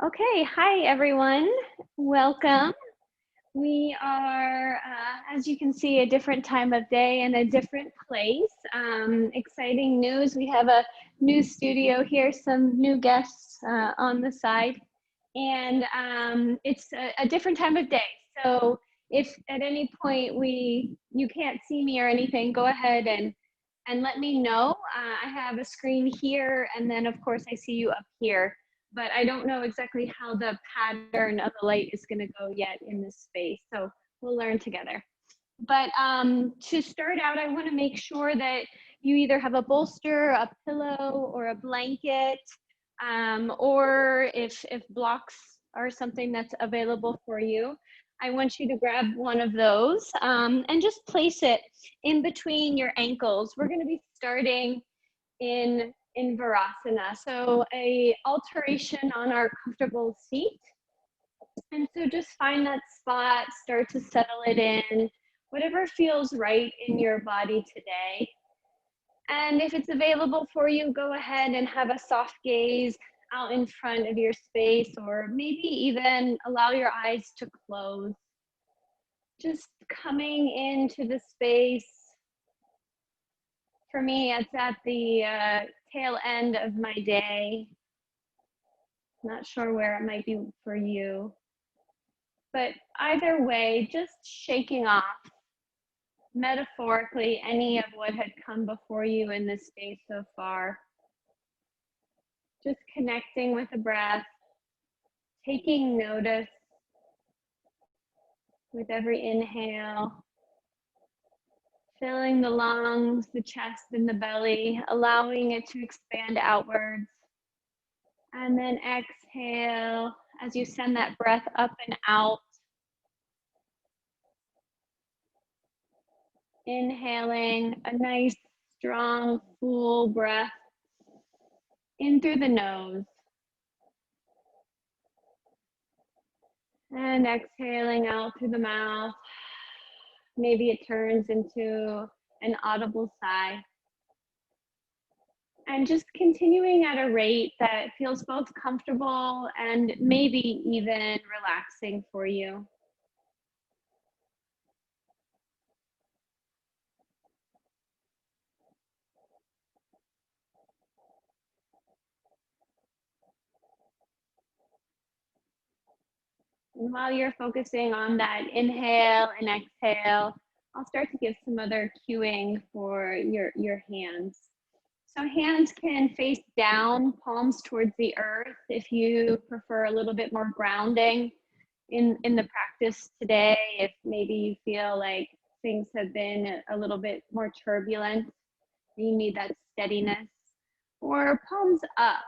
Okay, hi everyone. Welcome. We are, as you can see, a different time of day and a different place. Exciting news. We have a new studio here, some new guests on the side, and it's a different time of day. So if at any point you can't see me or anything, go ahead and let me know. I have a screen here, and then of course I see you up here, but I don't know exactly how the pattern of the light is gonna go yet in this space. So we'll learn together. But to start out, I wanna make sure that you either have a bolster, a pillow, or a blanket, or if blocks are something that's available for you, I want you to grab one of those and just place it in between your ankles. We're gonna be starting in Virasana, so a alteration on our comfortable seat. And so just find that spot, start to settle it in, whatever feels right in your body today. And if it's available for you, go ahead and have a soft gaze out in front of your space, or maybe even allow your eyes to close. Just coming into the space. For me, it's at the tail end of my day. Not sure where it might be for you. But either way, just shaking off, metaphorically, any of what had come before you in this day so far. Just connecting with the breath, taking notice with every inhale, filling the lungs, the chest, and the belly, allowing it to expand outwards. And then exhale as you send that breath up and out. Inhaling a nice, strong, full breath in through the nose. And exhaling out through the mouth. Maybe it turns into an audible sigh. And just continuing at a rate that feels both comfortable and maybe even relaxing for you. And while you're focusing on that inhale and exhale, I'll start to give some other cueing for your hands. So hands can face down, palms towards the earth if you prefer a little bit more grounding in the practice today. If maybe you feel like things have been a little bit more turbulent, you need that steadiness. Or palms up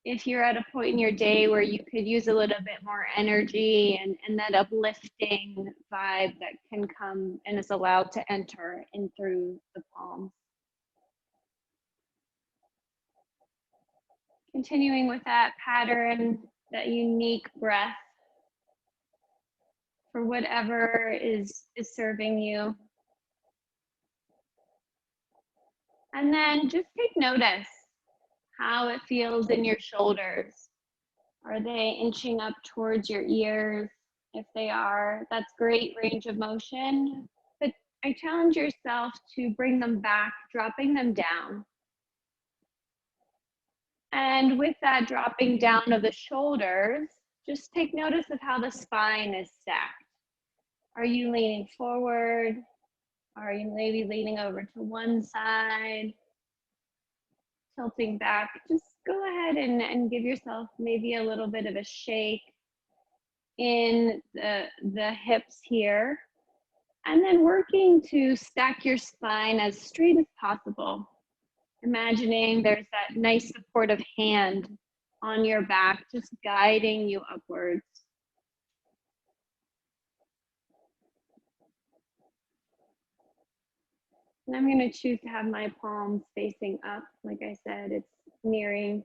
if you're at a point in your day where you could use a little bit more energy and that uplifting vibe that can come and is allowed to enter in through the palms. Continuing with that pattern, that unique breath for whatever is serving you. And then just take notice how it feels in your shoulders. Are they inching up towards your ears? If they are, that's great range of motion. But I challenge yourself to bring them back, dropping them down. And with that dropping down of the shoulders, just take notice of how the spine is stacked. Are you leaning forward? Are you maybe leaning over to one side? Tilting back? Just go ahead and give yourself maybe a little bit of a shake in the hips here. And then working to stack your spine as straight as possible. Imagining there's that nice supportive hand on your back, just guiding you upwards. And I'm going to choose to have my palms facing up. Like I said, it's nearing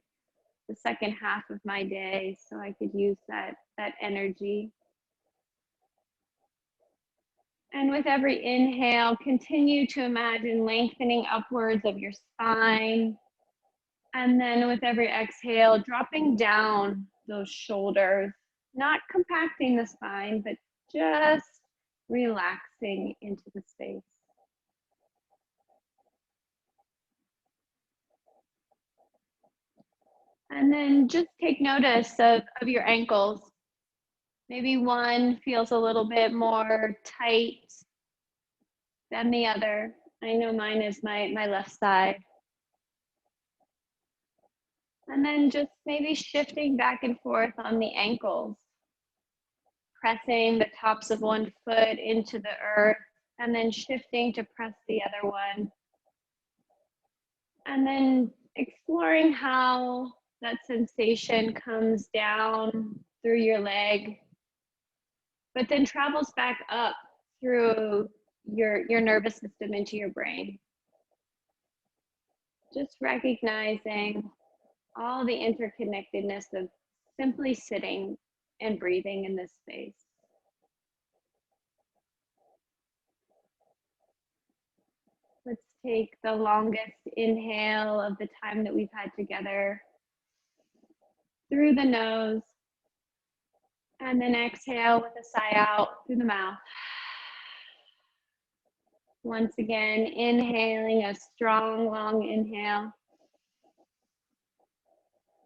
the second half of my day, so I could use that energy. And with every inhale, continue to imagine lengthening upwards of your spine. And then with every exhale, dropping down those shoulders, not compacting the spine, but just relaxing into the space. And then just take notice of your ankles. Maybe one feels a little bit more tight than the other. I know mine is my left side. And then just maybe shifting back and forth on the ankles, pressing the tops of one foot into the earth, and then shifting to press the other one. And then exploring how that sensation comes down through your leg, but then travels back up through your nervous system into your brain. Just recognizing all the interconnectedness of simply sitting and breathing in this space. Let's take the longest inhale of the time that we've had together through the nose, and then exhale with a sigh out through the mouth. Once again, inhaling a strong, long inhale.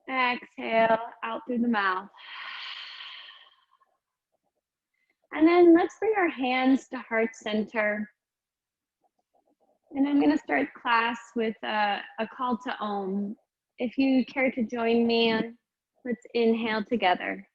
Exhale out through the mouth. And then let's bring our hands to heart center. And I'm going to start class with a call to Om. If you care to join me, let's inhale together.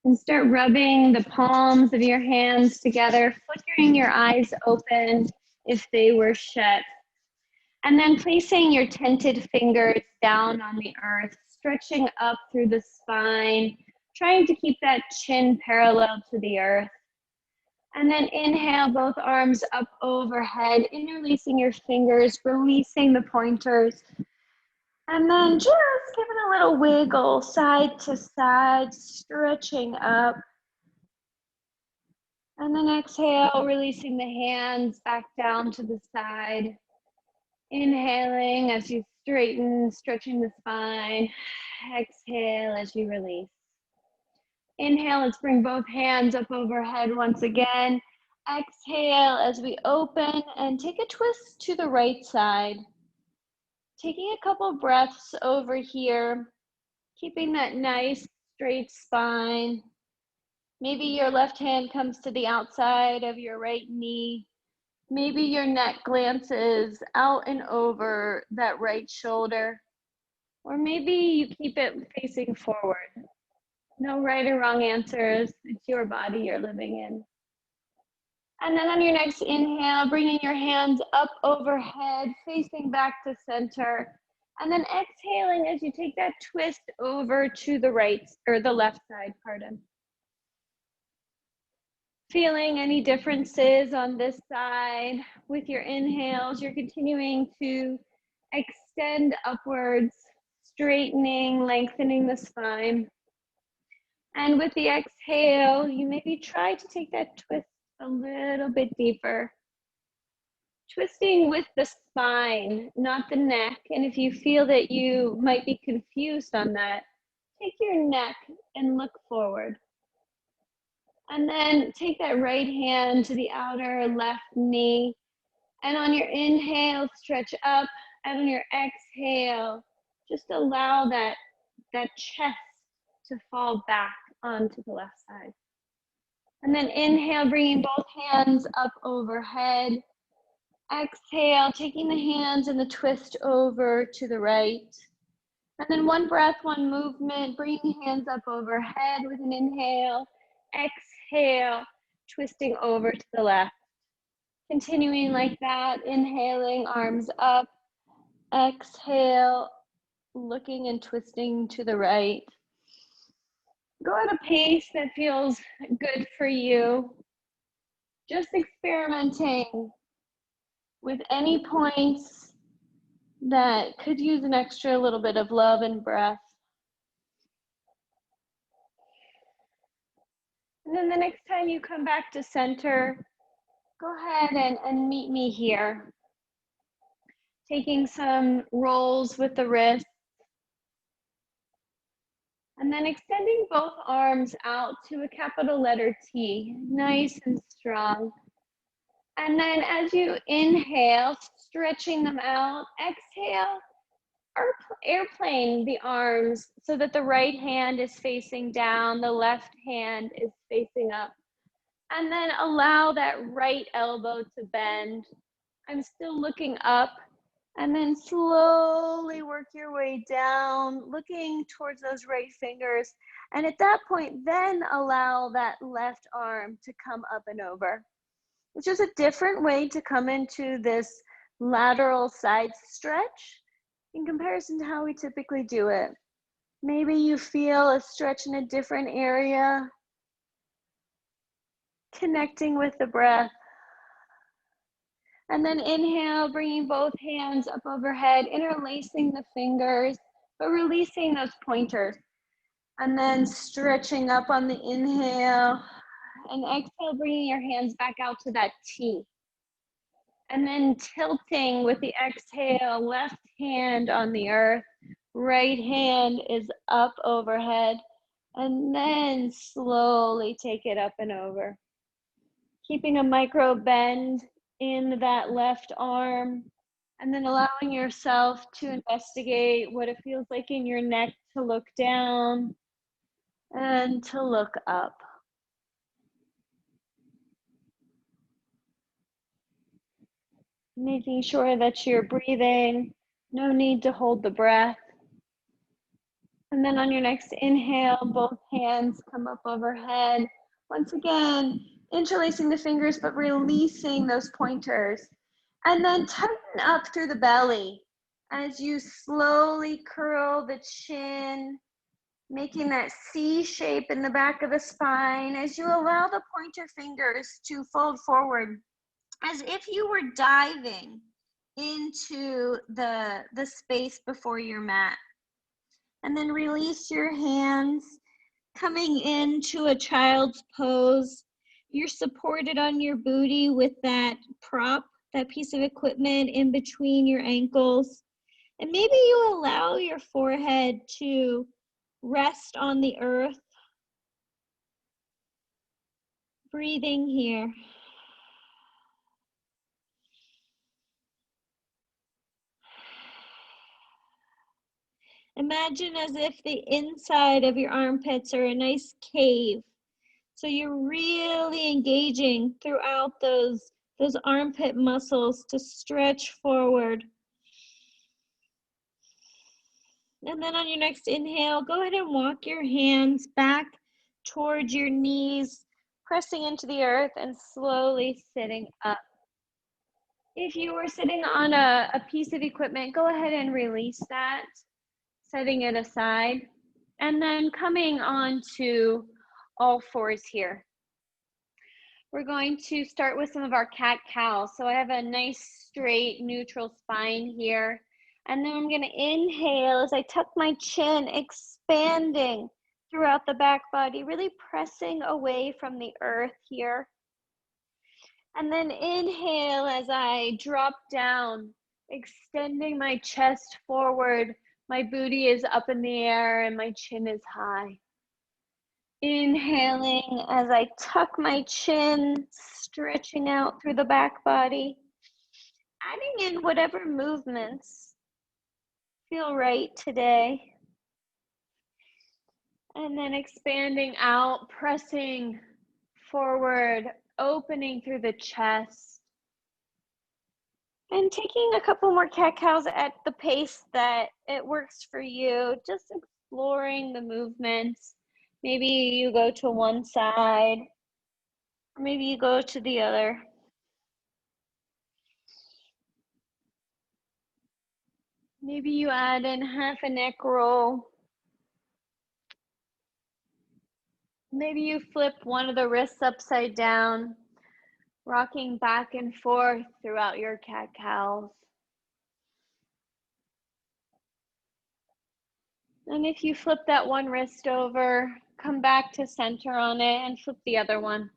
And start rubbing the palms of your hands together, flickering your eyes open if they were shut. And then placing your tented fingers down on the earth, stretching up through the spine, trying to keep that chin parallel to the earth. And then inhale, both arms up overhead, interlacing your fingers, releasing the pointers. And then just giving a little wiggle, side to side, stretching up. And then exhale, releasing the hands back down to the side. Inhaling as you straighten, stretching the spine. Exhale as you release. Inhale, let's bring both hands up overhead once again. Exhale as we open and take a twist to the right side. Taking a couple breaths over here, keeping that nice straight spine. Maybe your left hand comes to the outside of your right knee. Maybe your neck glances out and over that right shoulder. Or maybe you keep it facing forward. No right or wrong answers. It's your body you're living in. And then on your next inhale, bringing your hands up overhead, facing back to center. And then exhaling as you take that twist over to the right, or the left side, pardon. Feeling any differences on this side with your inhales, you're continuing to extend upwards, straightening, lengthening the spine. And with the exhale, you maybe try to take that twist a little bit deeper. Twisting with the spine, not the neck. And if you feel that you might be confused on that, take your neck and look forward. And then take that right hand to the outer left knee. And on your inhale, stretch up. And on your exhale, just allow that chest to fall back onto the left side. And then inhale, bringing both hands up overhead. Exhale, taking the hands and the twist over to the right. And then one breath, one movement, bringing hands up overhead with an inhale. Exhale, twisting over to the left. Continuing like that, inhaling, arms up. Exhale, looking and twisting to the right. Go at a pace that feels good for you. Just experimenting with any points that could use an extra little bit of love and breath. And then the next time you come back to center, go ahead and meet me here. Taking some rolls with the wrist. And then extending both arms out to a capital letter T, nice and strong. And then as you inhale, stretching them out, exhale, airplane the arms so that the right hand is facing down, the left hand is facing up. And then allow that right elbow to bend. I'm still looking up. And then slowly work your way down, looking towards those right fingers. And at that point, then allow that left arm to come up and over. It's just a different way to come into this lateral side stretch in comparison to how we typically do it. Maybe you feel a stretch in a different area, connecting with the breath. And then inhale, bringing both hands up overhead, interlacing the fingers, but releasing those pointers. And then stretching up on the inhale, and exhale, bringing your hands back out to that T. And then tilting with the exhale, left hand on the earth, right hand is up overhead, and then slowly take it up and over. Keeping a micro bend in that left arm, and then allowing yourself to investigate what it feels like in your neck to look down and to look up. Making sure that you're breathing, no need to hold the breath. And then on your next inhale, both hands come up overhead. Once again, interlacing the fingers, but releasing those pointers. And then tighten up through the belly as you slowly curl the chin, making that C shape in the back of the spine as you allow the pointer fingers to fold forward as if you were diving into the space before your mat. And then release your hands, coming into a child's pose. You're supported on your booty with that prop, that piece of equipment in between your ankles. And maybe you allow your forehead to rest on the earth. Breathing here. Imagine as if the inside of your armpits are a nice cave. So you're really engaging throughout those armpit muscles to stretch forward. And then on your next inhale, go ahead and walk your hands back towards your knees, pressing into the earth and slowly sitting up. If you were sitting on a piece of equipment, go ahead and release that, setting it aside, and then coming on to all fours here. We're going to start with some of our cat-cow. So I have a nice straight neutral spine here. And then I'm going to inhale as I tuck my chin, expanding throughout the back body, really pressing away from the earth here. And then inhale as I drop down, extending my chest forward. My booty is up in the air and my chin is high. Inhaling as I tuck my chin, stretching out through the back body. Adding in whatever movements feel right today. And then expanding out, pressing forward, opening through the chest. And taking a couple more cat-cows at the pace that it works for you, just exploring the movements. Maybe you go to one side, or maybe you go to the other. Maybe you add in half a neck roll. Maybe you flip one of the wrists upside down, rocking back and forth throughout your cat-cows. And if you flip that one wrist over, come back to center on it and flip the other one.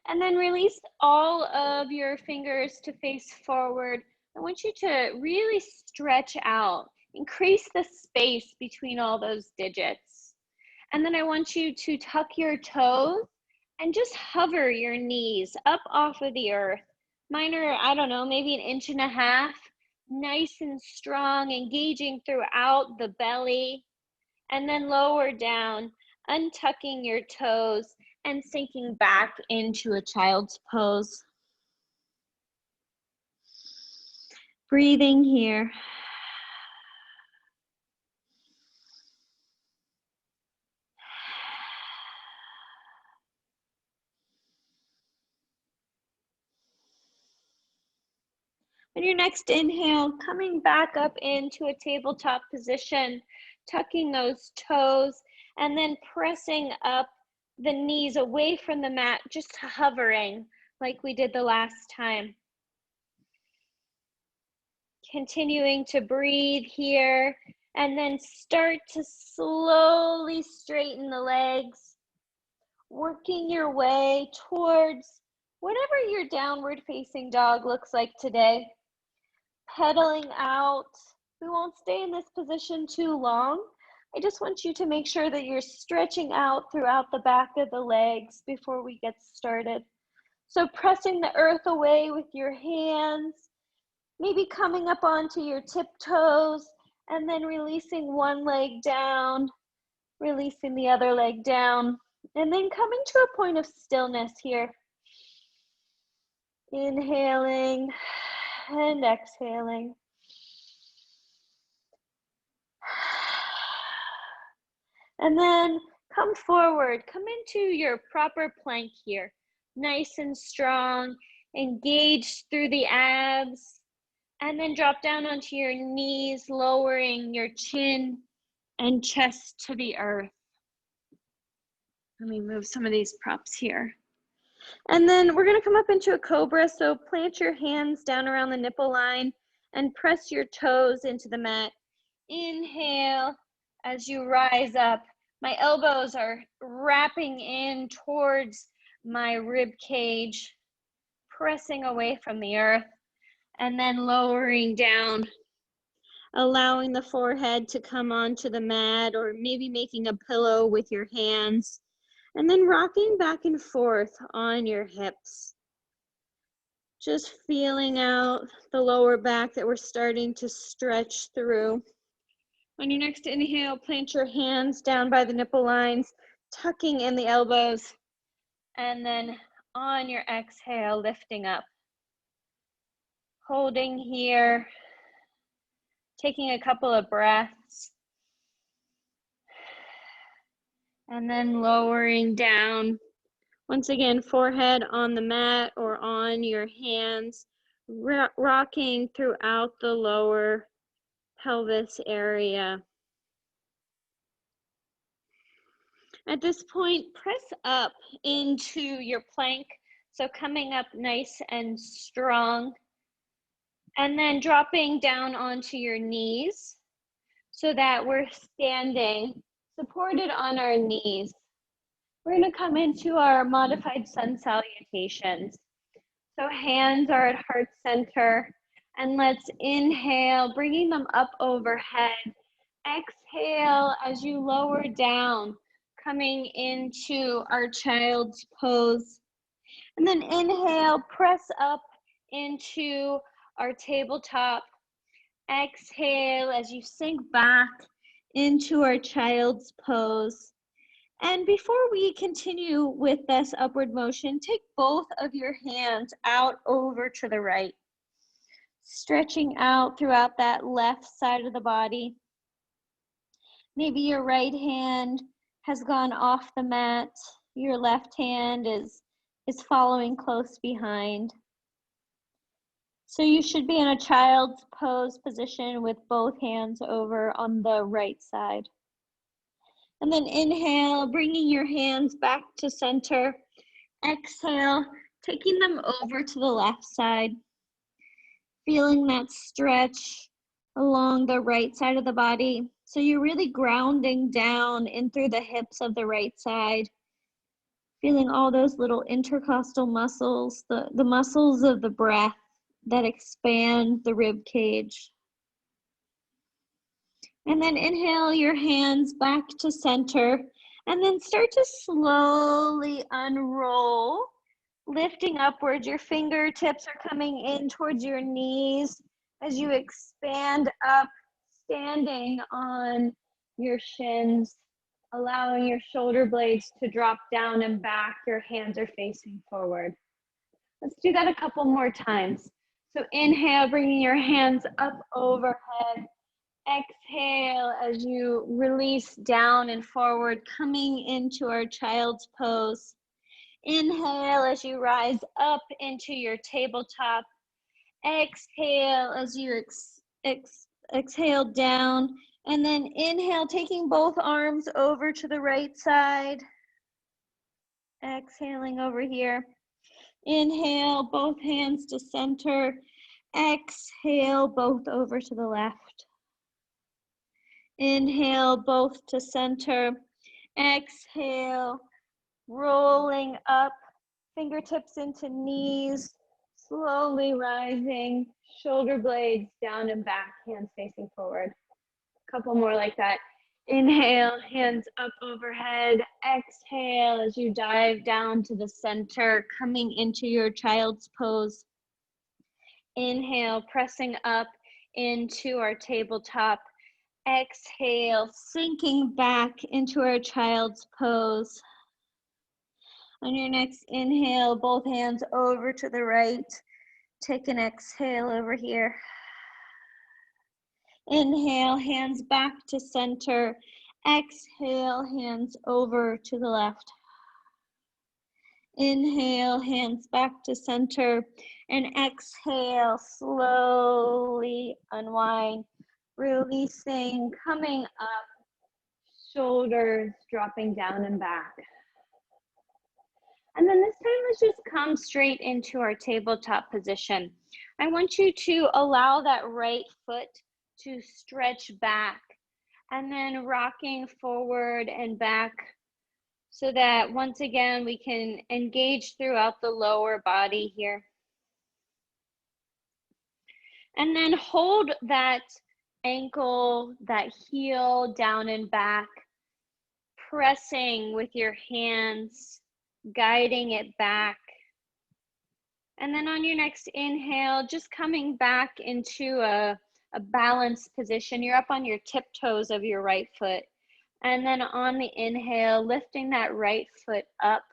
And then release all of your fingers to face forward. I want you to really stretch out, increase the space between all those digits. And then I want you to tuck your toes and just hover your knees up off of the earth. Mine are, I don't know, maybe 1.5 inches, nice and strong, engaging throughout the belly. And then lower down, untucking your toes and sinking back into a child's pose. Breathing here. On your next inhale, coming back up into a tabletop position, tucking those toes, and then pressing up the knees away from the mat, just hovering like we did the last time. Continuing to breathe here, and then start to slowly straighten the legs, working your way towards whatever your downward facing dog looks like today. Pedaling out. We won't stay in this position too long. I just want you to make sure that you're stretching out throughout the back of the legs before we get started. So pressing the earth away with your hands, maybe coming up onto your tiptoes, and then releasing one leg down, releasing the other leg down, and then coming to a point of stillness here. Inhaling and exhaling. And then come forward, come into your proper plank here. Nice and strong, engaged through the abs, and then drop down onto your knees, lowering your chin and chest to the earth. Let me move some of these props here. And then we're gonna come up into a cobra, so plant your hands down around the nipple line and press your toes into the mat. Inhale as you rise up. My elbows are wrapping in towards my rib cage, pressing away from the earth, and then lowering down, allowing the forehead to come onto the mat, or maybe making a pillow with your hands, and then rocking back and forth on your hips. Just feeling out the lower back that we're starting to stretch through. On your next inhale, plant your hands down by the nipple lines, tucking in the elbows, and then on your exhale, lifting up. Holding here, taking a couple of breaths, and then lowering down. Once again, forehead on the mat or on your hands, rocking throughout the lower pelvis area. At this point, press up into your plank. So coming up nice and strong. And then dropping down onto your knees so that we're standing supported on our knees. We're gonna come into our modified sun salutations. So hands are at heart center, and let's inhale, bringing them up overhead. Exhale as you lower down, coming into our child's pose. And then inhale, press up into our tabletop. Exhale as you sink back into our child's pose. And before we continue with this upward motion, take both of your hands out over to the right, stretching out throughout that left side of the body. Maybe your right hand has gone off the mat. Your left hand is following close behind. So you should be in a child's pose position with both hands over on the right side. And then inhale, bringing your hands back to center. Exhale, taking them over to the left side, feeling that stretch along the right side of the body. So you're really grounding down in through the hips of the right side, feeling all those little intercostal muscles, the muscles of the breath that expand the rib cage. And then inhale your hands back to center, and then start to slowly unroll, lifting upwards. Your fingertips are coming in towards your knees as you expand up, standing on your shins, allowing your shoulder blades to drop down and back. Your hands are facing forward. Let's do that a couple more times. So inhale, bringing your hands up overhead. Exhale as you release down and forward, coming into our child's pose. Inhale as you rise up into your tabletop. Exhale as you exhale down. And then inhale, taking both arms over to the right side. Exhaling over here. Inhale, both hands to center. Exhale, both over to the left. Inhale, both to center. Exhale, rolling up, fingertips into knees, slowly rising, shoulder blades down and back, hands facing forward. A couple more like that. Inhale, hands up overhead. Exhale as you dive down to the center, coming into your child's pose. Inhale, pressing up into our tabletop. Exhale, sinking back into our child's pose. On your next inhale, both hands over to the right. Take an exhale over here. Inhale, hands back to center. Exhale, hands over to the left. Inhale, hands back to center. And exhale, slowly unwind. Releasing, coming up, shoulders dropping down and back. And then this time, let's just come straight into our tabletop position. I want you to allow that right foot to stretch back, and then rocking forward and back so that once again, we can engage throughout the lower body here. And then hold that ankle, that heel down and back, pressing with your hands, guiding it back. And then on your next inhale, just coming back into a balanced position. You're up on your tiptoes of your right foot. And then on the inhale, lifting that right foot up,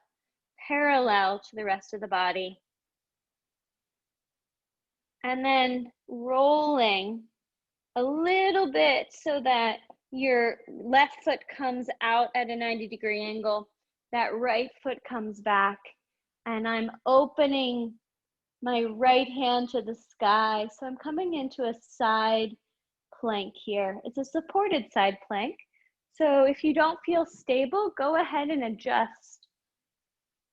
parallel to the rest of the body. And then rolling a little bit so that your left foot comes out at a 90-degree angle. That right foot comes back. And I'm opening my right hand to the sky. So I'm coming into a side plank here. It's a supported side plank. So if you don't feel stable, go ahead and adjust.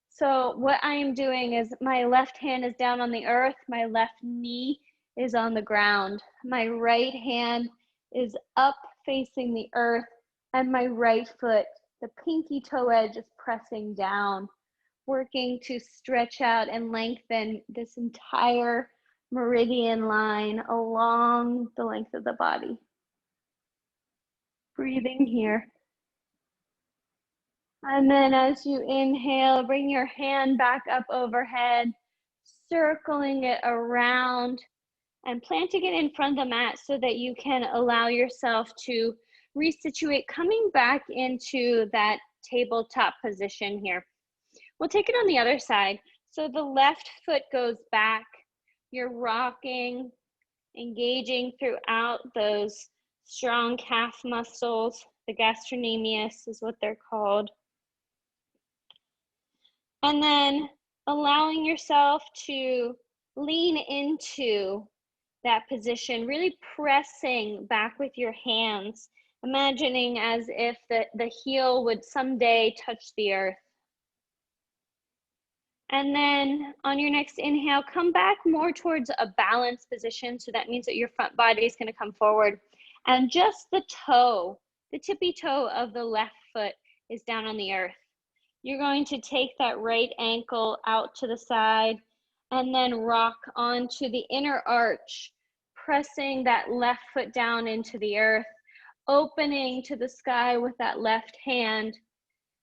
So what I am doing is my left hand is down on the earth, my left knee is on the ground. My right hand is up facing the earth, and my right foot, the pinky toe edge, is pressing down, working to stretch out and lengthen this entire meridian line along the length of the body. Breathing here. And then as you inhale, bring your hand back up overhead, circling it around and planting it in front of the mat so that you can allow yourself to resituate, coming back into that tabletop position here. We'll take it on the other side. So the left foot goes back. You're rocking, engaging throughout those strong calf muscles. The gastrocnemius is what they're called. And then allowing yourself to lean into that position, really pressing back with your hands, imagining as if the heel would someday touch the earth. And then on your next inhale, come back more towards a balanced position. So that means that your front body is going to come forward. And just the toe, the tippy toe of the left foot is down on the earth. You're going to take that right ankle out to the side and then rock onto the inner arch, pressing that left foot down into the earth, opening to the sky with that left hand.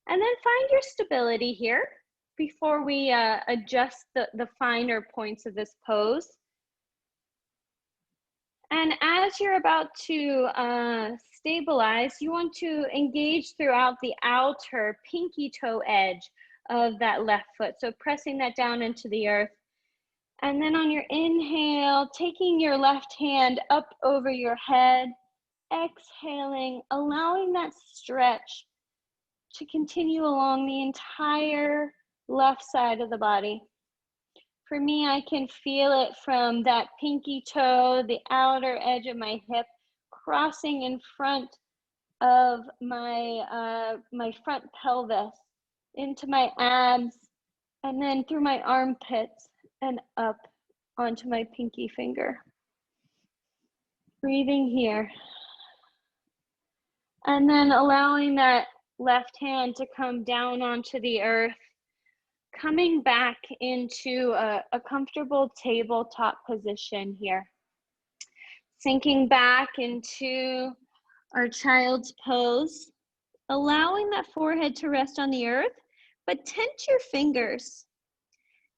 And then find your stability here before we adjust the finer points of this pose. And as you're about to stabilize, you want to engage throughout the outer pinky toe edge of that left foot. So pressing that down into the earth. And then on your inhale, taking your left hand up over your head, exhaling, allowing that stretch to continue along the entire left side of the body. For me, I can feel it from that pinky toe, the outer edge of my hip, crossing in front of my, my front pelvis, into my abs, and then through my armpits and up onto my pinky finger. Breathing here. And then allowing that left hand to come down onto the earth, coming back into a comfortable tabletop position here. Sinking back into our child's pose, allowing that forehead to rest on the earth, but tent your fingers.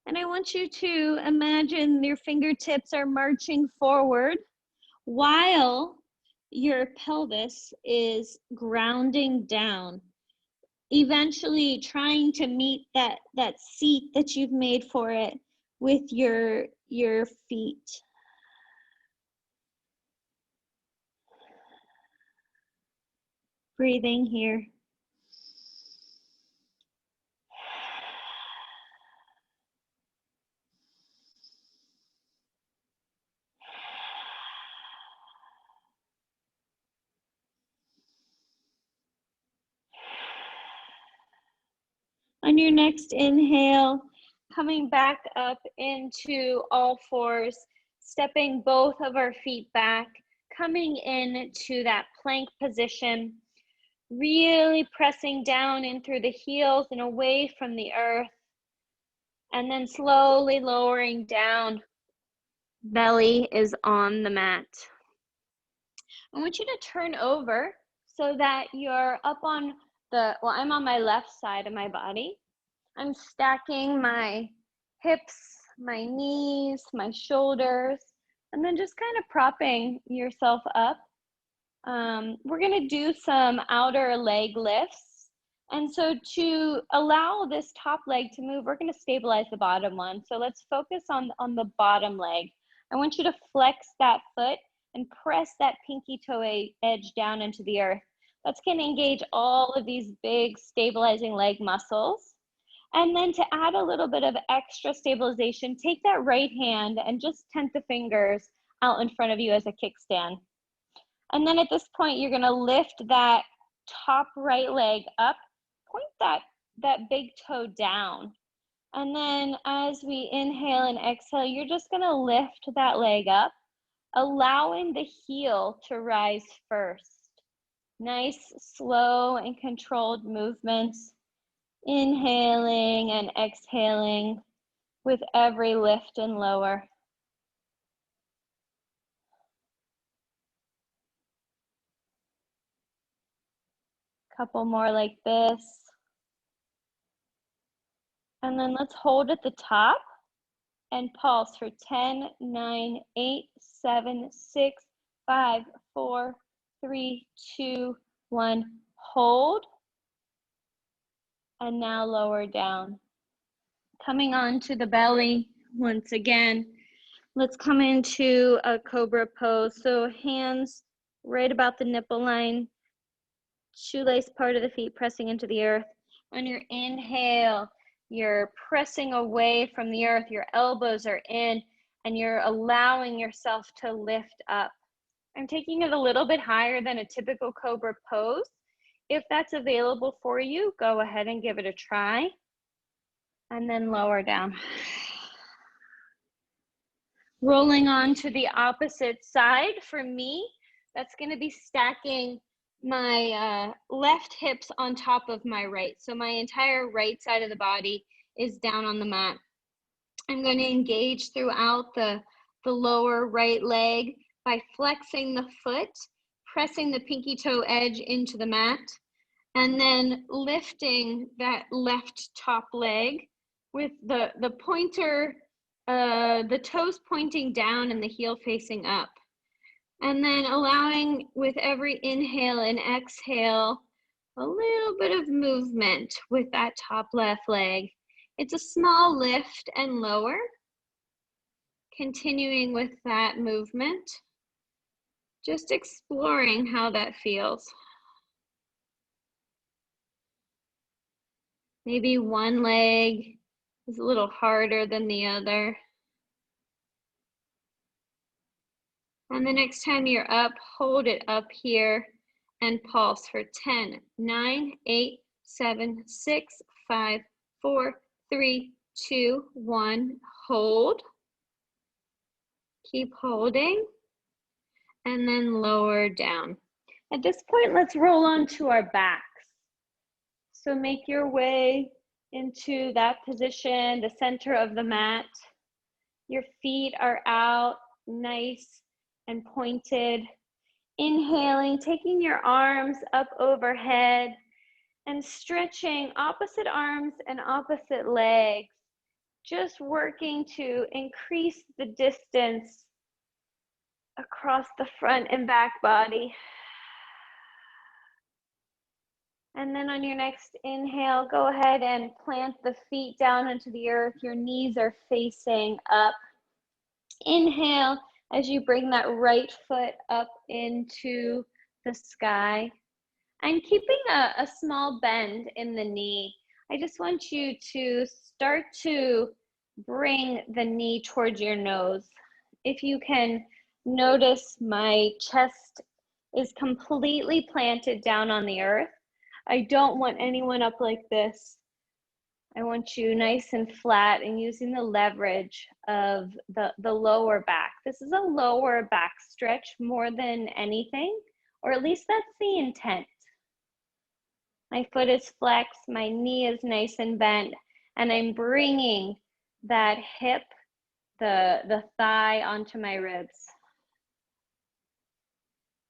And I want you to imagine your fingertips are marching forward while your pelvis is grounding down, eventually trying to meet that seat that you've made for it with your feet. Breathing here. On your next inhale, coming back up into all fours, stepping both of our feet back, coming into that plank position, really pressing down in through the heels and away from the earth, and then slowly lowering down. Belly is on the mat. I want you to turn over so that you're up on I'm on my left side of my body. I'm stacking my hips, my knees, my shoulders, and then just kind of propping yourself up. We're going to do some outer leg lifts. And so to allow this top leg to move, we're going to stabilize the bottom one. So let's focus on the bottom leg. I want you to flex that foot and press that pinky toe edge down into the earth. That's going to engage all of these big stabilizing leg muscles. And then to add a little bit of extra stabilization, take that right hand and just tent the fingers out in front of you as a kickstand. And then at this point, you're going to lift that top right leg up, point that big toe down. And then as we inhale and exhale, you're just going to lift that leg up, allowing the heel to rise first. Nice, slow, and controlled movements. Inhaling and exhaling with every lift and lower. Couple more like this. And then let's hold at the top and pulse for 10, 9, 8, 7, 6, 5, 4, 3, 2, 1. Hold. And now lower down. Coming onto the belly once again. Let's come into a cobra pose. So hands right about the nipple line, shoelace part of the feet pressing into the earth. On your inhale, you're pressing away from the earth, your elbows are in, and you're allowing yourself to lift up. I'm taking it a little bit higher than a typical cobra pose. If that's available for you, go ahead and give it a try. and then lower down. Rolling on to the opposite side. For me, that's going to be stacking my left hips on top of my right. So my entire right side of the body is down on the mat. I'm going to engage throughout the lower right leg by flexing the foot, pressing the pinky toe edge into the mat, and then lifting that left top leg with the pointer, the toes pointing down and the heel facing up. And then allowing with every inhale and exhale, a little bit of movement with that top left leg. It's a small lift and lower. Continuing with that movement, just exploring how that feels. Maybe one leg is a little harder than the other. And the next time you're up, hold it up here and pulse for 10, 9, 8, 7, 6, 5, 4, 3, 2, 1. Hold. Keep holding. And then lower down. At this point, let's roll onto our backs. So make your way into that position, the center of the mat. Your feet are out, nice and pointed. Inhaling, taking your arms up overhead and stretching opposite arms and opposite legs. Just working to increase the distance across the front and back body. And then on your next inhale, go ahead and plant the feet down into the earth. Your knees are facing up. Inhale as you bring that right foot up into the sky. And keeping a small bend in the knee. I just want you to start to bring the knee towards your nose. If you can notice, my chest is completely planted down on the earth. I don't want anyone up like this. I want you nice and flat and using the leverage of the lower back. This is a lower back stretch more than anything, or at least that's the intent. My foot is flexed, my knee is nice and bent, and I'm bringing that hip, the thigh onto my ribs.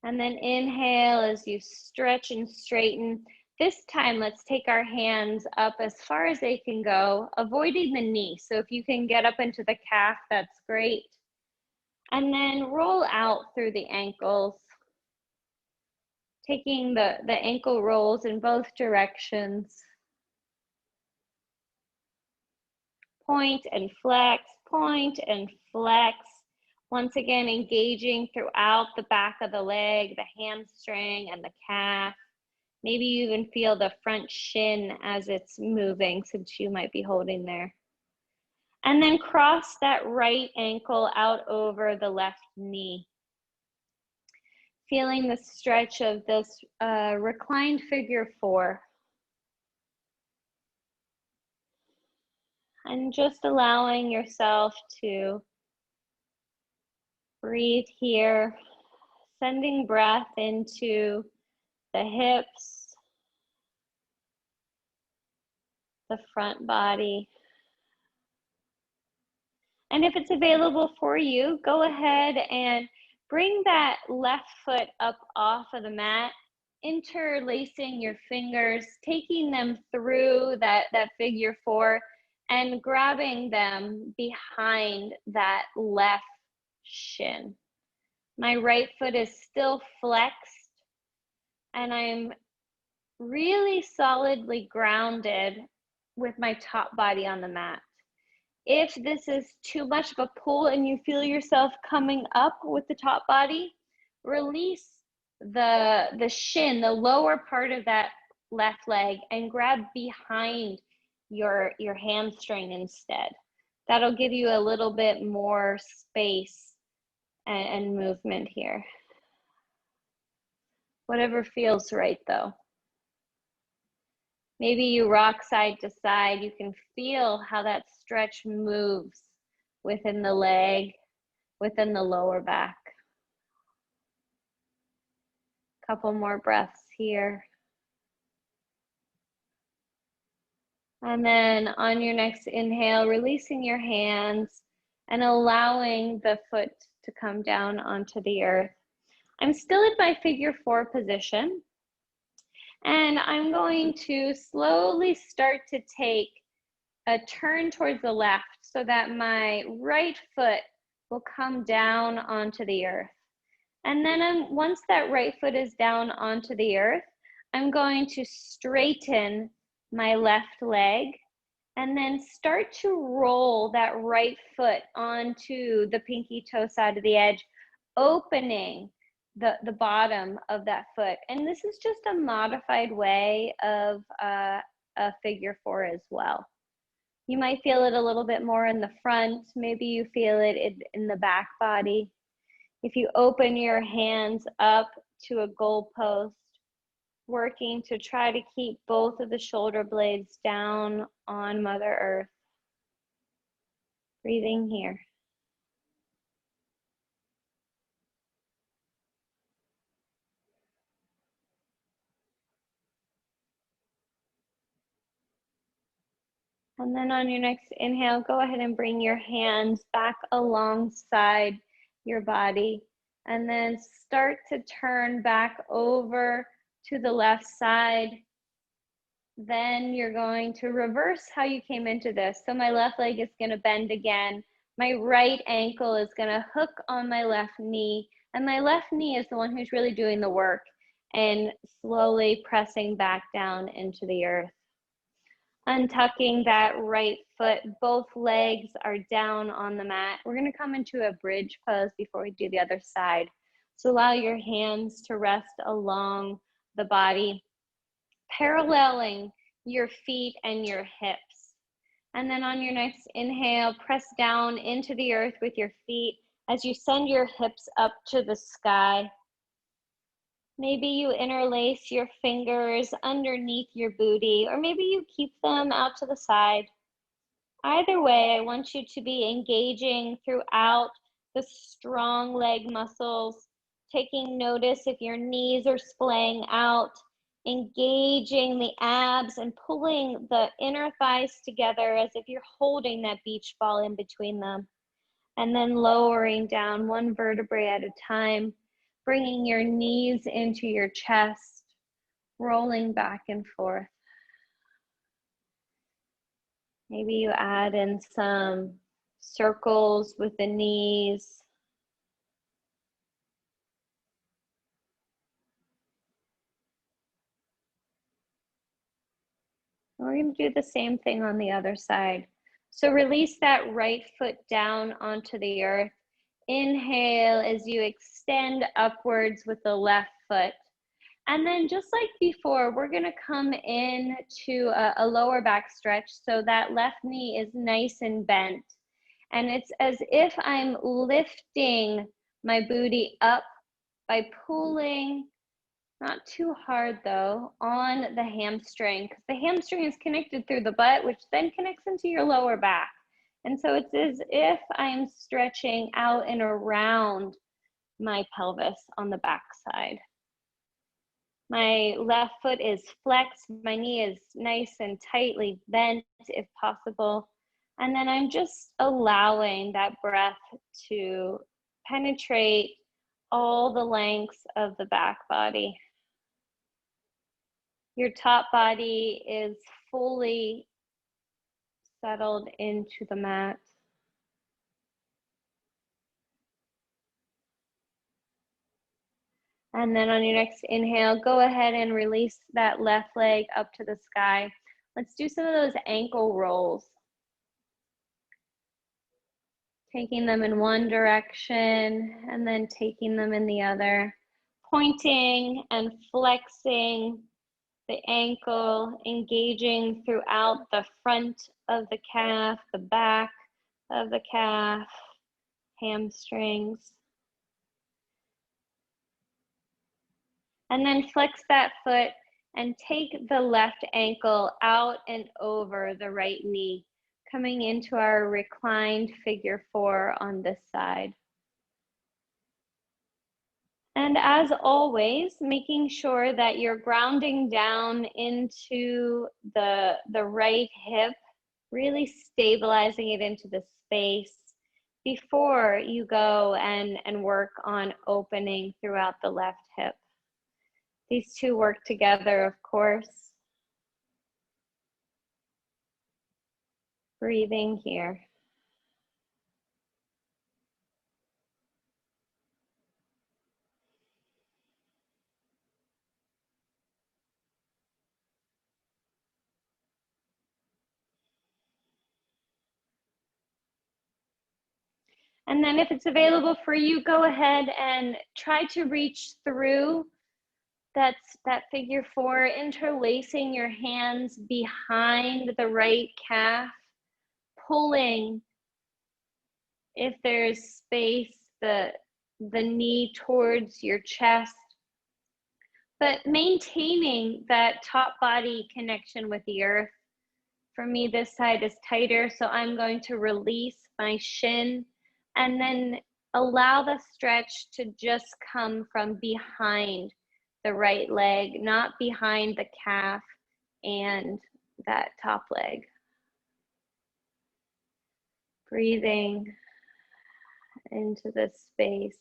And then inhale as you stretch and straighten. This time, let's take our hands up as far as they can go, avoiding the knee. So if you can get up into the calf, that's great. And then roll out through the ankles, taking the ankle rolls in both directions. Point and flex, point and flex. Once again, engaging throughout the back of the leg, the hamstring and the calf. Maybe you even feel the front shin as it's moving, since you might be holding there. And then cross that right ankle out over the left knee. Feeling the stretch of this reclined figure 4. And just allowing yourself to breathe here, sending breath into the hips, the front body. And if it's available for you, go ahead and bring that left foot up off of the mat, interlacing your fingers, taking them through that figure 4 and grabbing them behind that left shin. My right foot is still flexed and I'm really solidly grounded with my top body on the mat. If this is too much of a pull and you feel yourself coming up with the top body, release the shin, the lower part of that left leg, and grab behind your hamstring instead. That'll give you a little bit more space and movement here. Whatever feels right though. Maybe you rock side to side. You can feel how that stretch moves within the leg, within the lower back. Couple more breaths here. And then on your next inhale, releasing your hands and allowing the foot to come down onto the earth. I'm still in my figure 4 position, and I'm going to slowly start to take a turn towards the left so that my right foot will come down onto the earth. And then once that right foot is down onto the earth, I'm going to straighten my left leg and then start to roll that right foot onto the pinky toe side of the edge, opening the bottom of that foot. And this is just a modified way of a figure 4 as well. You might feel it a little bit more in the front. Maybe you feel it in the back body. If you open your hands up to a goalpost, working to try to keep both of the shoulder blades down on Mother Earth. Breathing here. And then on your next inhale, go ahead and bring your hands back alongside your body. And then start to turn back over to the left side. Then you're going to reverse how you came into this. So my left leg is going to bend again. My right ankle is going to hook on my left knee. And my left knee is the one who's really doing the work and slowly pressing back down into the earth. Untucking that right foot, both legs are down on the mat. We're going to come into a bridge pose before we do the other side. So allow your hands to rest along the body, paralleling your feet and your hips. And then on your next inhale, press down into the earth with your feet as you send your hips up to the sky. Maybe you interlace your fingers underneath your booty, or maybe you keep them out to the side. Either way, I want you to be engaging throughout the strong leg muscles, taking notice if your knees are splaying out, engaging the abs and pulling the inner thighs together as if you're holding that beach ball in between them. And then lowering down one vertebrae at a time, bringing your knees into your chest, rolling back and forth. Maybe you add in some circles with the knees. We're going to do the same thing on the other side. So release that right foot down onto the earth. Inhale as you extend upwards with the left foot. And then just like before, we're going to come in to a lower back stretch so that left knee is nice and bent. And it's as if I'm lifting my booty up by pulling, not too hard though, on the hamstring, because the hamstring is connected through the butt, which then connects into your lower back. And so it's as if I'm stretching out and around my pelvis on the back side. My left foot is flexed, my knee is nice and tightly bent if possible. And then I'm just allowing that breath to penetrate all the lengths of the back body. Your top body is fully settled into the mat. And then on your next inhale, go ahead and release that left leg up to the sky. Let's do some of those ankle rolls. Taking them in one direction and then taking them in the other. Pointing and flexing the ankle, engaging throughout the front of the calf, the back of the calf, hamstrings. And then flex that foot and take the left ankle out and over the right knee, coming into our reclined figure 4 on this side. And as always, making sure that you're grounding down into the right hip, really stabilizing it into the space before you go and work on opening throughout the left hip. These two work together, of course. Breathing here. And then if it's available for you, go ahead and try to reach through that figure 4, interlacing your hands behind the right calf, pulling, if there's space, the knee towards your chest, but maintaining that top body connection with the earth. For me, this side is tighter, so I'm going to release my shin and then allow the stretch to just come from behind the right leg, not behind the calf and that top leg. Breathing into this space.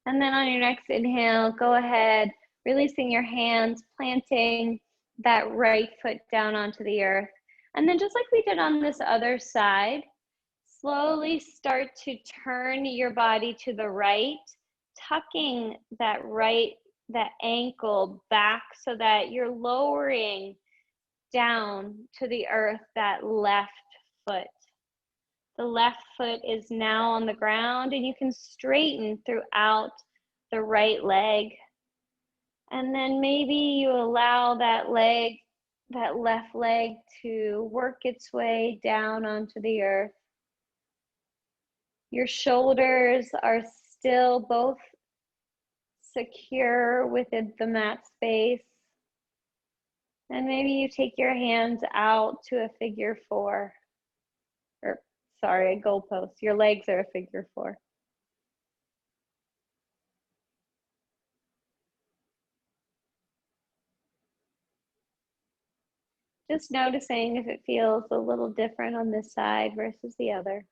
And then on your next inhale, go ahead, releasing your hands, planting that right foot down onto the earth. And then just like we did on this other side, slowly start to turn your body to the right, tucking that ankle back so that you're lowering down to the earth that left foot. The left foot is now on the ground, and you can straighten throughout the right leg. And then maybe you allow that left leg to work its way down onto the earth. Your shoulders are still both secure within the mat space. And maybe you take your hands out to a figure 4. Or, sorry, a goalpost. Your legs are a figure 4. Just noticing if it feels a little different on this side versus the other.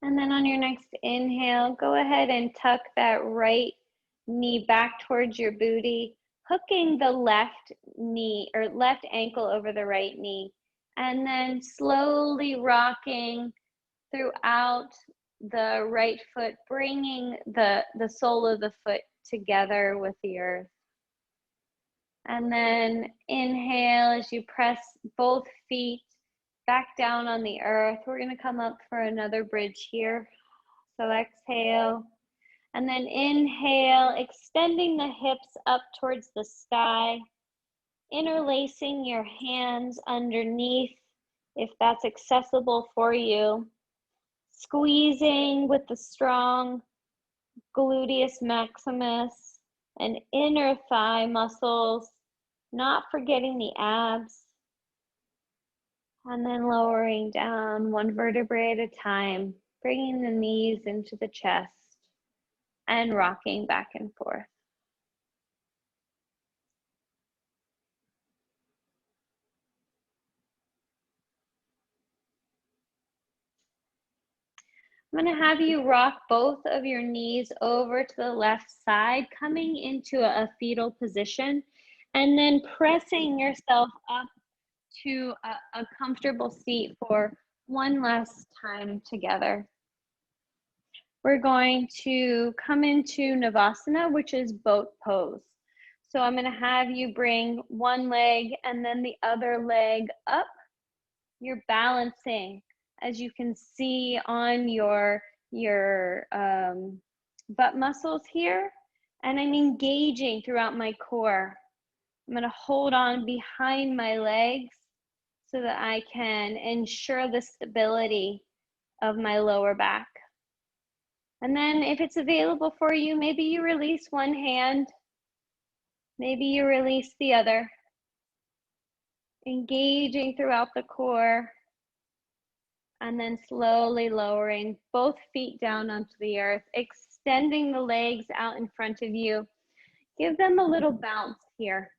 And then on your next inhale, go ahead and tuck that right knee back towards your booty, hooking the left knee or left ankle over the right knee, and then slowly rocking throughout the right foot, bringing the sole of the foot together with the earth. And then inhale as you press both feet back down on the earth. We're going to come up for another bridge here. So exhale. And then inhale, extending the hips up towards the sky, interlacing your hands underneath if that's accessible for you. Squeezing with the strong gluteus maximus and inner thigh muscles, not forgetting the abs. And then lowering down one vertebrae at a time, bringing the knees into the chest and rocking back and forth. I'm going to have you rock both of your knees over to the left side, coming into a fetal position, and then pressing yourself up to a comfortable seat for one last time together. We're going to come into Navasana, which is boat pose. So I'm going to have you bring one leg and then the other leg up. You're balancing, as you can see on your butt muscles here, and I'm engaging throughout my core. I'm going to hold on behind my legs so that I can ensure the stability of my lower back. And then if it's available for you, maybe you release one hand, maybe you release the other, engaging throughout the core, and then slowly lowering both feet down onto the earth, extending the legs out in front of you. Give them a little bounce here.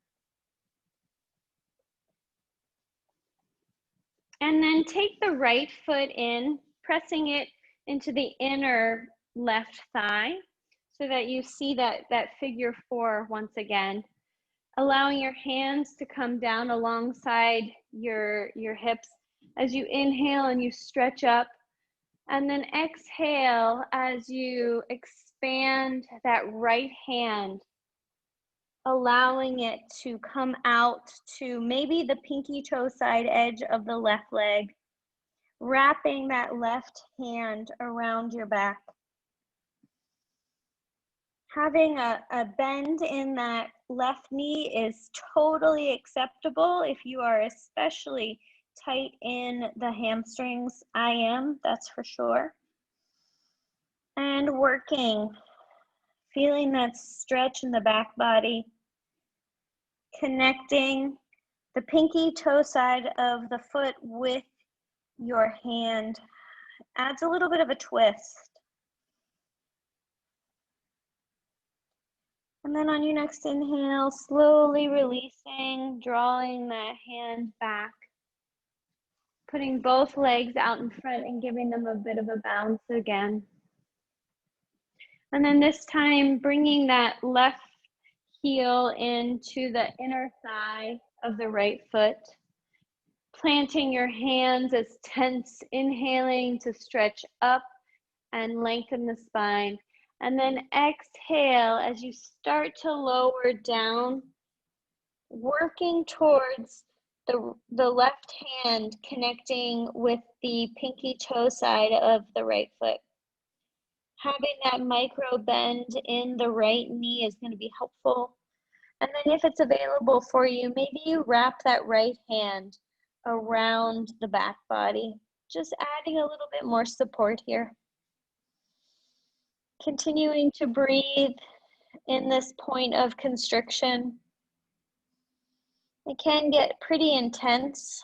And then take the right foot in, pressing it into the inner left thigh so that you see that figure 4 once again. Allowing your hands to come down alongside your hips as you inhale and you stretch up. And then exhale as you expand that right hand, allowing it to come out to maybe the pinky toe side edge of the left leg, wrapping that left hand around your back. Having a bend in that left knee is totally acceptable if you are especially tight in the hamstrings. I am, that's for sure. And working, feeling that stretch in the back body, connecting the pinky toe side of the foot with your hand adds a little bit of a twist. And then on your next inhale, slowly releasing, drawing that hand back, putting both legs out in front and giving them a bit of a bounce again. And then this time, bringing that left heel into the inner thigh of the right foot, planting your hands as tense, inhaling to stretch up and lengthen the spine. And then exhale as you start to lower down, working towards the left hand connecting with the pinky toe side of the right foot. Having that micro bend in the right knee is going to be helpful. And then if it's available for you, maybe you wrap that right hand around the back body, just adding a little bit more support here. Continuing to breathe in this point of constriction. It can get pretty intense,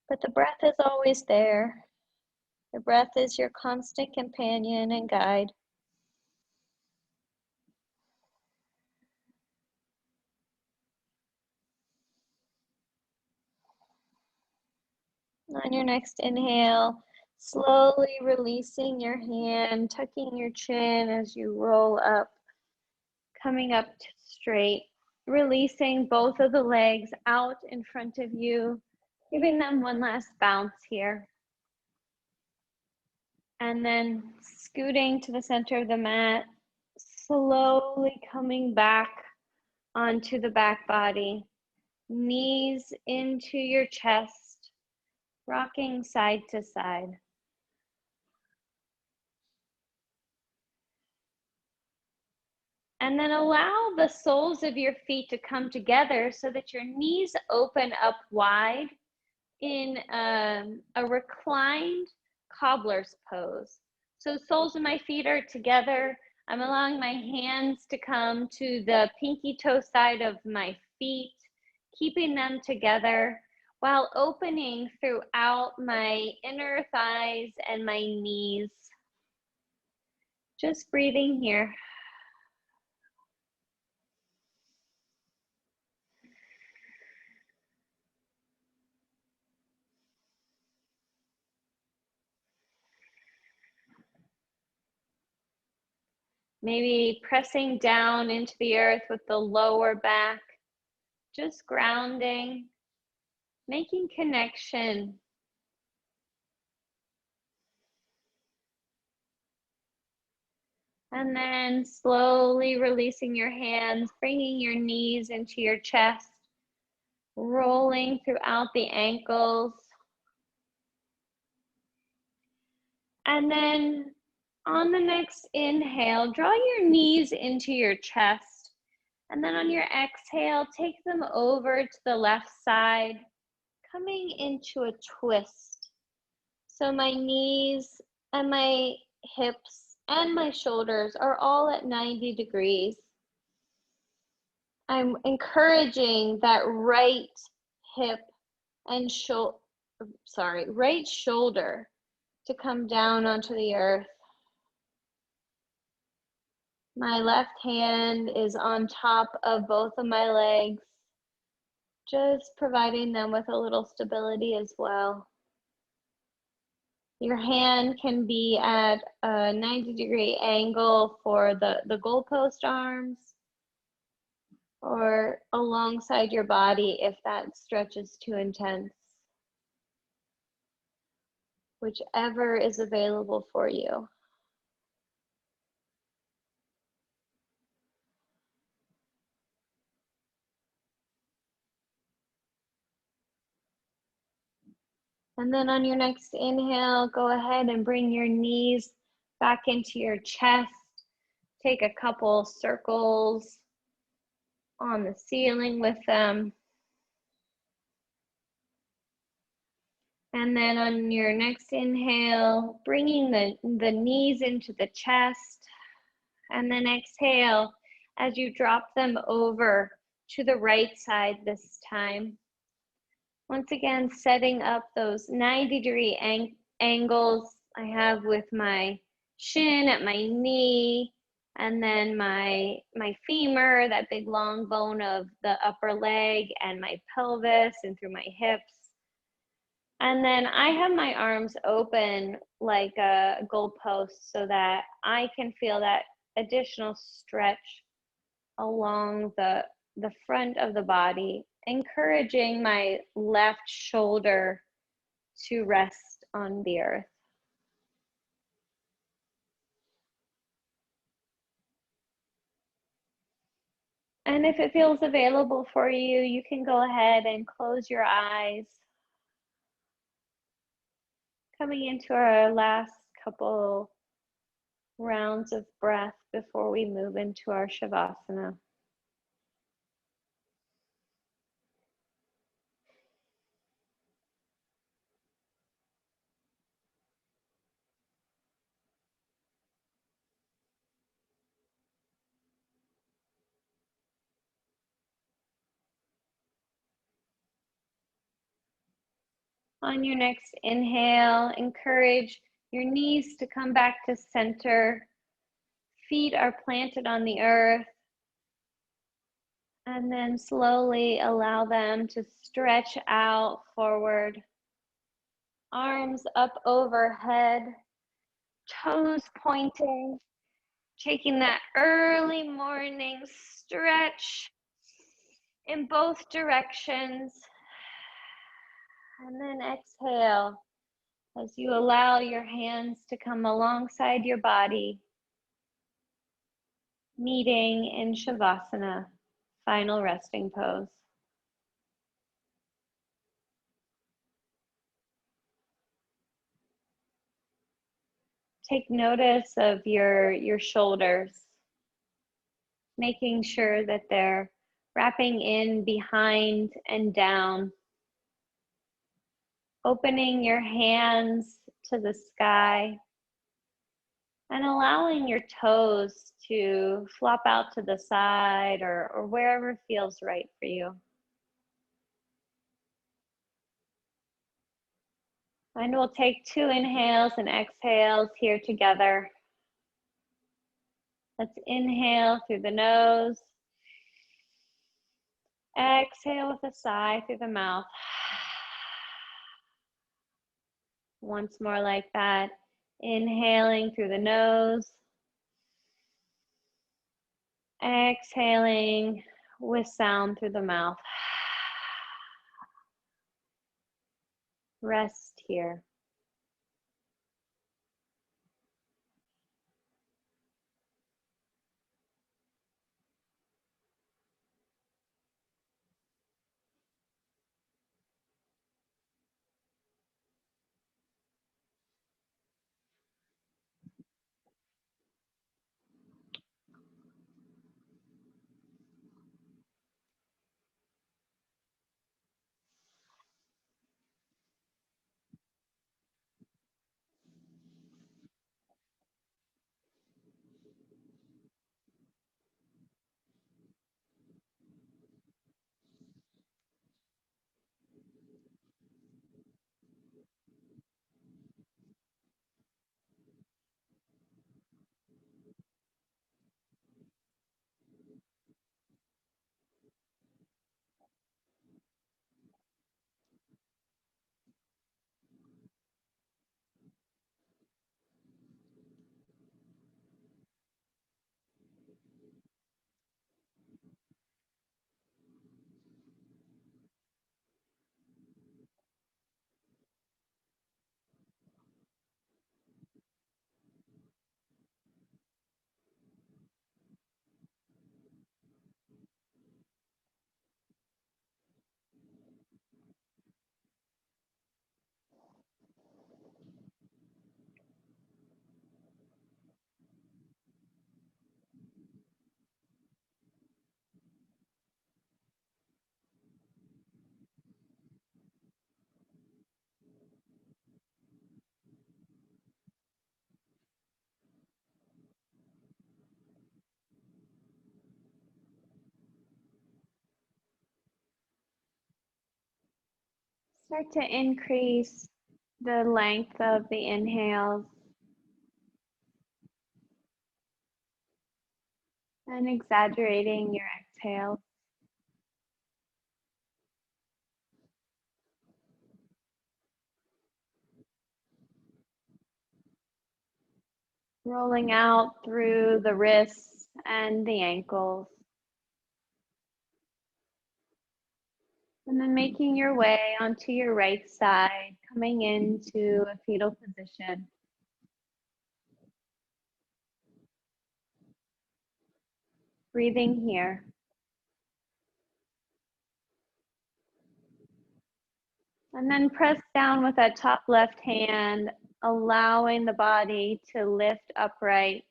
but the breath is always there. The breath is your constant companion and guide. On your next inhale, slowly releasing your hand, tucking your chin as you roll up, coming up straight, releasing both of the legs out in front of you, giving them one last bounce here. And then scooting to the center of the mat, slowly coming back onto the back body, knees into your chest, rocking side to side. And then allow the soles of your feet to come together so that your knees open up wide in a reclined cobbler's pose. So soles of my feet are together. I'm allowing my hands to come to the pinky toe side of my feet, keeping them together while opening throughout my inner thighs and my knees. Just breathing here. Maybe pressing down into the earth with the lower back, just grounding, making connection. And then slowly releasing your hands, bringing your knees into your chest, rolling throughout the ankles. And then on the next inhale, draw your knees into your chest And then on your exhale, take them over to the left side, coming into a twist. So my knees and my hips and my shoulders are all at 90 degrees. I'm encouraging that right hip and right shoulder to come down onto the earth. My left hand is on top of both of my legs, just providing them with a little stability as well. Your hand can be at a 90-degree angle for the goalpost arms, or alongside your body if that stretch is too intense. Whichever is available for you. And then on your next inhale, go ahead and bring your knees back into your chest. Take a couple circles on the ceiling with them. And then on your next inhale, bringing the knees into the chest. And then exhale as you drop them over to the right side this time. Once again, setting up those 90-degree angles I have with my shin at my knee, and then my femur, that big long bone of the upper leg, and my pelvis and through my hips. And then I have my arms open like a goalpost so that I can feel that additional stretch along the front of the body, encouraging my left shoulder to rest on the earth. And if it feels available for you, you can go ahead and close your eyes. Coming into our last couple rounds of breath before we move into our Shavasana. On your next inhale, encourage your knees to come back to center. Feet are planted on the earth. And then slowly allow them to stretch out forward. Arms up overhead, toes pointing, taking that early morning stretch in both directions. And then exhale as you allow your hands to come alongside your body, meeting in Shavasana, final resting pose. Take notice of your shoulders, making sure that they're wrapping in behind and down. Opening your hands to the sky and allowing your toes to flop out to the side or wherever feels right for you. And we'll take 2 inhales and exhales here together. Let's inhale through the nose. Exhale with a sigh through the mouth. Once more like that. Inhaling through the nose. Exhaling with sound through the mouth. Rest here. Start to increase the length of the inhales and exaggerating your exhales. Rolling out through the wrists and the ankles. And then making your way onto your right side, coming into a fetal position. Breathing here. And then press down with that top left hand, allowing the body to lift upright.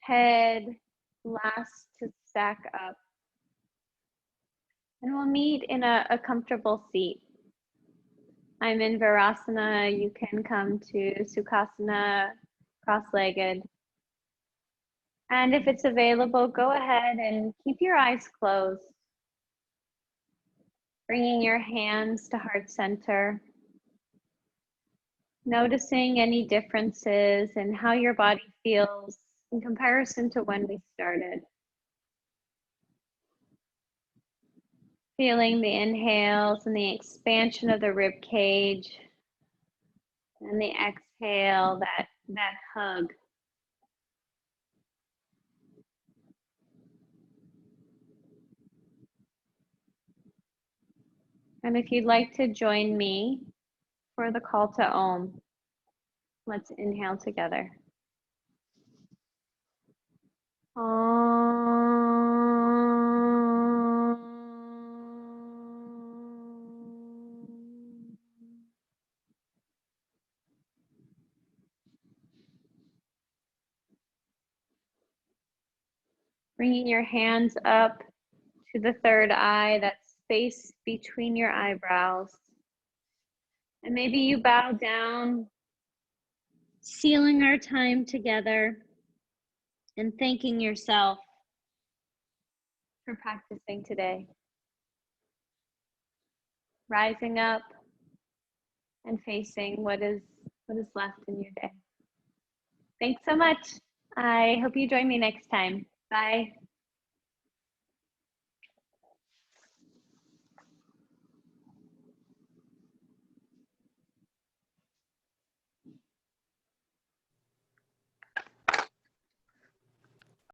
Head last to stack up. And we'll meet in a comfortable seat. I'm in Virasana. You can come to Sukhasana, cross-legged. And if it's available, go ahead and keep your eyes closed. Bringing your hands to heart center. Noticing any differences in how your body feels in comparison to when we started. Feeling the inhales and the expansion of the rib cage, and the exhale, that hug. And if you'd like to join me for the call to Om, let's inhale together. Bringing your hands up to the third eye, that space between your eyebrows. And maybe you bow down, sealing our time together and thanking yourself for practicing today. Rising up and facing what is left in your day. Thanks so much. I hope you join me next time. Bye.